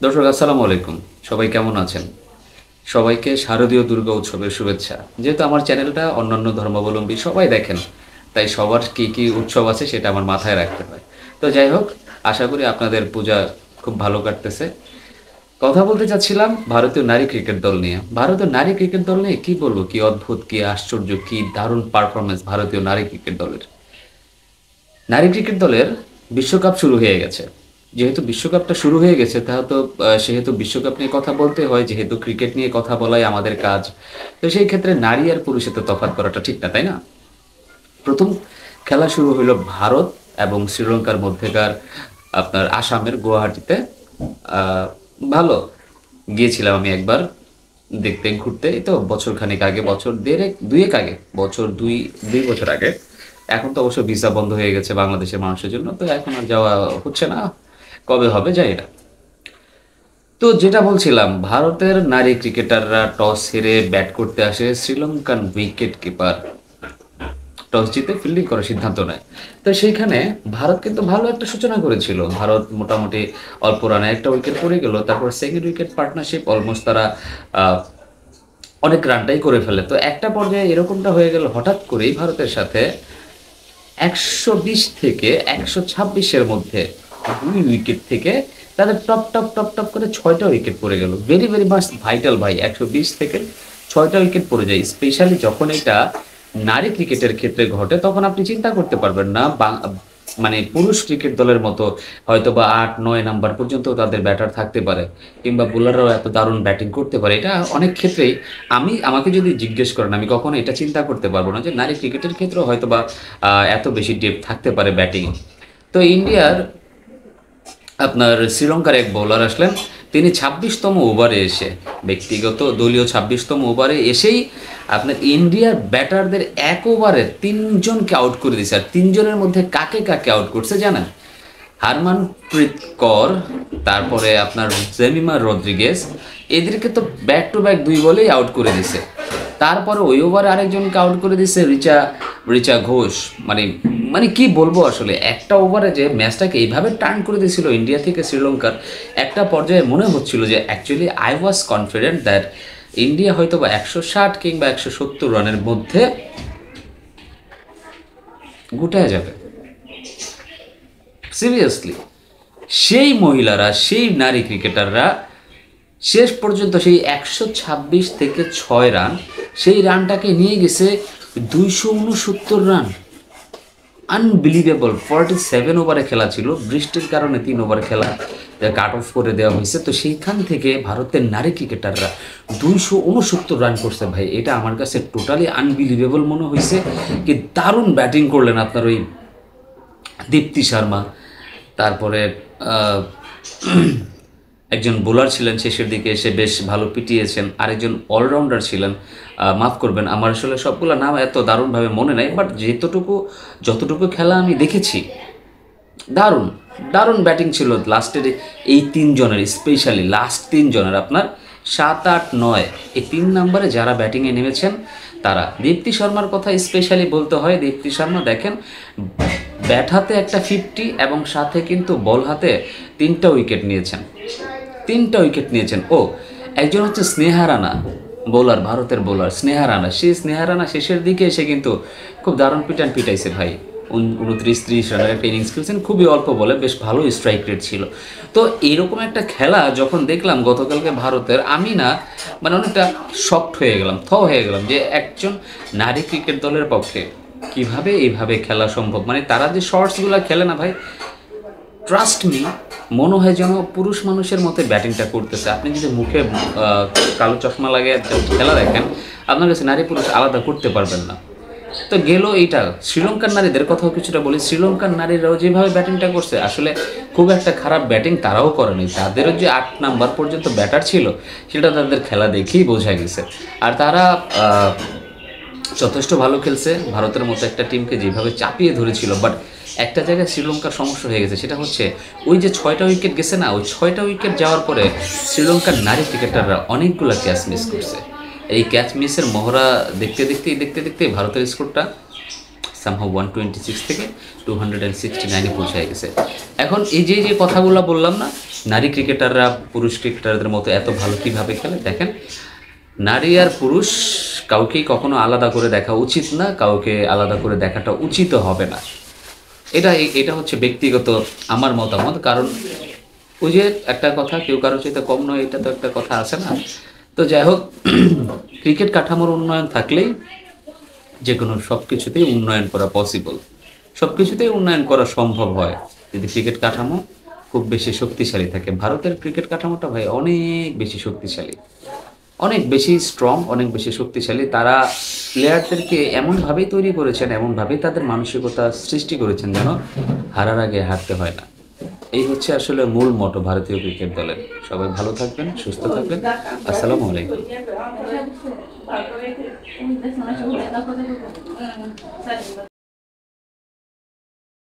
দর্শক আসসালামু আলাইকুম। সবাই কেমন আছেন? সবাইকে শারদীয় দুর্গা উৎসবের শুভেচ্ছা। যেহেতু আমার চ্যানেলটা অন্যান্য ধর্মাবলম্বী সবাই দেখেন, তাই সবার কী, কী উৎসব আছে সেটা আমার মাথায় রাখতে হয়। তো যাই হোক, আশা করি আপনাদের পূজা খুব ভালো কাটতেছে। কথা বলতে চাচ্ছিলাম ভারতীয় নারী ক্রিকেট দল নিয়ে। ভারতীয় নারী ক্রিকেট দল নিয়ে কি বলবো? কি অদ্ভুত, কি আশ্চর্য, কি দারুণ পারফরম্যান্স ভারতীয় নারী ক্রিকেট দলের। নারী ক্রিকেট দলের বিশ্বকাপ শুরু হয়ে গেছে। যেহেতু বিশ্বকাপটা শুরু হয়ে গেছে সেহেতু বিশ্বকাপ নিয়ে কথা বলতে হয়, যেহেতু ক্রিকেট নিয়ে কথা বলাই আমাদের কাজ। তো সেই ক্ষেত্রে নারী আর পুরুষের তো তফাৎ করাটা ঠিক না, তাই না? প্রথম খেলা শুরু হলো ভারত এবং শ্রীলঙ্কার মধ্যেকার আপনার আসামের গুয়াহাটিতে। আহ, ভালো গিয়েছিলাম আমি একবার দেখতে ঘুরতে, এই তো বছর খানেক আগে, বছর দেড়েক দুয়েক আগে, বছর দুই দুই বছর আগে। এখন তো অবশ্য ভিসা বন্ধ হয়ে গেছে বাংলাদেশের মানুষের জন্য, তো এখন আর যাওয়া হচ্ছে না। কবে হবে জানি না। তো যেটা বলছিলাম, ভারতের নারী ক্রিকেটাররা টস হেরে ব্যাট করতে আসে, শ্রীলঙ্কান উইকেট কিপার টস জিতে ফিল্ডিং করার সিদ্ধান্ত নেয়। তো সেইখানে ভারত কিন্তু ভালো একটা সূচনা করেছিল। ভারত মোটামুটি অল্প রানে একটা উইকেট পড়ে গেল, তারপর সেকেন্ড উইকেট পার্টনারশিপ অলমোস্ট তারা আহ, অনেক রানটাই করে ফেলে। তো একটা পর্যায়ে এরকমটা হয়ে গেল, হঠাৎ করেই ভারতের সাথে 120 থেকে 126-এর মধ্যে 2 উইকেট থেকে তাদের টপ টপ টপ টপ করে 6টা উইকেট পড়ে গেল। ভেরি ভেরি মাচ ভাইটাল ভাই, 120 থেকে 6টা উইকেট পড়ে যায়। স্পেশালি যখন এটা নারী ক্রিকেটের ক্ষেত্রে ঘটে, তখন আপনি চিন্তা করতে পারবেন না মানে পুরুষ ক্রিকেট দলের মতো হয়তো বা 8-9 নাম্বার পর্যন্ত তাদের ব্যাটার থাকতে পারে, কিংবা বোলাররাও এত দারুণ ব্যাটিং করতে পারে। এটা অনেক ক্ষেত্রেই আমাকে যদি জিজ্ঞেস করেন, আমি কখনো এটা চিন্তা করতে পারবো না যে নারী ক্রিকেটের ক্ষেত্রেও হয়তো বা এত বেশি ডেপথ থাকতে পারে ব্যাটিং। তো ইন্ডিয়ার আপনার শ্রীলঙ্কার এক বোলার আসলেন, তিনি 26তম ওভারে এসে, ব্যক্তিগত দলীয় 26তম ওভারে এসেই আপনার ইন্ডিয়ার ব্যাটারদের এক ওভারে তিনজনকে আউট করে দিয়েছে। আর তিনজনের মধ্যে কাকে কাকে আউট করছে জানেন? হারমানপ্রীত কর, তারপরে আপনার জেমিমা রদ্রিগেজ, এদেরকে তো ব্যাক টু ব্যাক 2 বলেই আউট করে দিছে। তারপরে ওই ওভারে আরেকজনকে আউট করে দিছে, রিচা রিচা ঘোষ। মানে মানে কি বলবো, আসলে একটা ওভারে যে ম্যাচটাকে এইভাবে টার্ন করে দিয়েছিল ইন্ডিয়া থেকে শ্রীলঙ্কার, একটা পর্যায়ে মনে হচ্ছিল যে actually I was confident that India হয়তো বা 160 কিংবা 170 রানের মধ্যে গুটায় যাবে। সিরিয়াসলি, সেই মহিলারা, সেই নারী ক্রিকেটাররা শেষ পর্যন্ত সেই 126 থেকে 6 রান, সেই রানটাকে নিয়ে গেছে 269 রান। আনবিলিভেবল। 47 ওভারে খেলা ছিল, বৃষ্টির কারণে 3 ওভার খেলা কাট অফ করে দেওয়া হয়েছে। তো সেইখান থেকে ভারতের নারী ক্রিকেটাররা 269 রান করছে ভাই, এটা আমার কাছে টোটালি আনবিলিভেবল মনে হয়েছে। কি দারুণ ব্যাটিং করলেন আপনার ওই দীপ্তি শর্মা। তারপরে আহ, একজন বোলার ছিলেন, শেষের দিকে এসে বেশ ভালো পিটিয়েছেন। আরেকজন অলরাউন্ডার ছিলেন, মাফ করবেন আমার আসলে সবগুলো নাম এত দারুণভাবে মনে নাই, বাট যতটুকু খেলা আমি দেখেছি, দারুণ দারুণ ব্যাটিং ছিল লাস্টের এই তিনজনের, স্পেশালি লাস্ট তিনজনের আপনার 7, 8, 9, এই 3 নম্বরে যারা ব্যাটিংয়ে নেমেছেন তারা। দীপ্তি শর্মার কথা স্পেশালি বলতে হয়। দীপ্তি শর্মা দেখেন, ব্যাট হাতে একটা 50 এবং সাথে কিন্তু বল হাতে 3টা উইকেট নিয়েছেন। 3টা উইকেট নিয়েছেন। ও, একজন হচ্ছে স্নেহা রানা, বোলার, ভারতের বোলার স্নেহা রানা। সেই স্নেহা রানা শেষের দিকে এসে কিন্তু খুব দারুণ পিটাইছে ভাই। 29-30 রানের একটা ইনিংস খেলছেন, খুবই অল্প বলে, বেশ ভালো স্ট্রাইক রেট ছিল। তো এরকম একটা খেলা যখন দেখলাম গতকালকে ভারতের, আমি না মানে অনেকটা শকড হয়ে গেলাম, হয়ে গেলাম যে একজন নারী ক্রিকেট দলের পক্ষে কিভাবে এইভাবে খেলা সম্ভব। মানে তারা যে শর্টসগুলো খেলে না ভাই, ট্রাস্ট মি, মনে হয় যেন পুরুষ মানুষের মতো ব্যাটিংটা করতেছে। আপনি যদি মুখে কালো চশমা লাগিয়ে খেলা দেখেন, আপনার কাছে নারী পুরুষ আলাদা করতে পারবেন না। তো গেল এইটা। শ্রীলঙ্কার নারীদের কথাও কিছুটা বলি। শ্রীলঙ্কার নারীরাও যেভাবে ব্যাটিংটা করছে, আসলে খুব একটা খারাপ ব্যাটিং তারাও করেনি। তাদেরও যে 8 নাম্বার পর্যন্ত ব্যাটার ছিল, সেটা তাদের খেলা দেখেই বোঝা গেছে। আর তারা যথেষ্ট ভালো খেলছে, ভারতের মতো একটা টিমকে যেভাবে চাপিয়ে ধরেছিল। বাট একটা জায়গায় শ্রীলঙ্কার সমস্যা হয়ে গেছে, সেটা হচ্ছে ওই যে 6টা উইকেট গেছে না, ওই 6টা উইকেট যাওয়ার পরে শ্রীলঙ্কার নারী ক্রিকেটাররা অনেকগুলো ক্যাচ মিস করছে। এই ক্যাচ মিসের মহড়া দেখতে দেখতে ভারতের স্কোরটা সামহাও 126 থেকে 269-এ পৌঁছায় গেছে। এখন এই যে যে কথাগুলো বললাম না, নারী ক্রিকেটাররা পুরুষ ক্রিকেটারদের মতো এত ভালো কীভাবে খেলে, দেখেন নারী আর পুরুষ কাউকেই কখনো আলাদা করে দেখা উচিত না, কাউকে আলাদা করে দেখাটা উচিতও হবে না। এটা হচ্ছে ব্যক্তিগত আমার মতামত। কারণ ওই যে একটা কথা, কেউ কারো চাইতে কম নয়, এটা তো একটা কথা আছে না। তো যাই হোক, ক্রিকেট কাঠামোর উন্নয়ন থাকলেই যে কোনো সব কিছুতেই উন্নয়ন করা পসিবল, সব কিছুতেই উন্নয়ন করা সম্ভব হয় যদি ক্রিকেট কাঠামো খুব বেশি শক্তিশালী থাকে। ভারতের ক্রিকেট কাঠামোটা ভাই অনেক বেশি শক্তিশালী, অনেক বেশি স্ট্রং, অনেক বেশি শক্তিশালী। তারা প্লেয়ারদেরকে এমনভাবেই তৈরি করেছেন, এমনভাবেই তাদের মানসিকতা সৃষ্টি করেছেন যেন হারার আগে হারতে হয় না। এই হচ্ছে আসলে মূল মোটো ভারতীয় ক্রিকেট দলের। সবাই ভালো থাকবেন, সুস্থ থাকবেন। আসসালামু আলাইকুম।